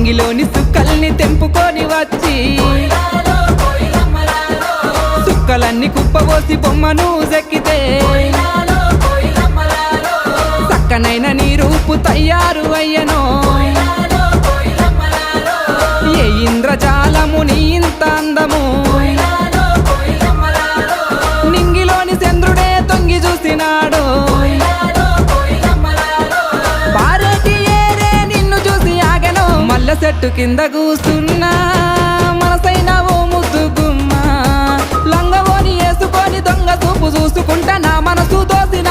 నింగిలోని సుక్కల్ని తెంపుకొని వచ్చి సుక్కలన్నీ కుప్పబోసి బొమ్మను చెక్కితే చక్కనైన నీ రూపు తయారు అయ్యనో ఏ ఇంద్రజాలము నీ ఇంత అందము నింగిలోని చంద్రుడే తొంగి చూసినాడు పారేటి ఏరే నిన్ను చూసి ఆగను మల్ల చెట్టు కింద కూస్తున్నా మనసైన ఓ ముద్దుగుమ్మ లంగవోని వేసుకొని దొంగ చూపు చూసుకుంటా నా మనసు దోసిన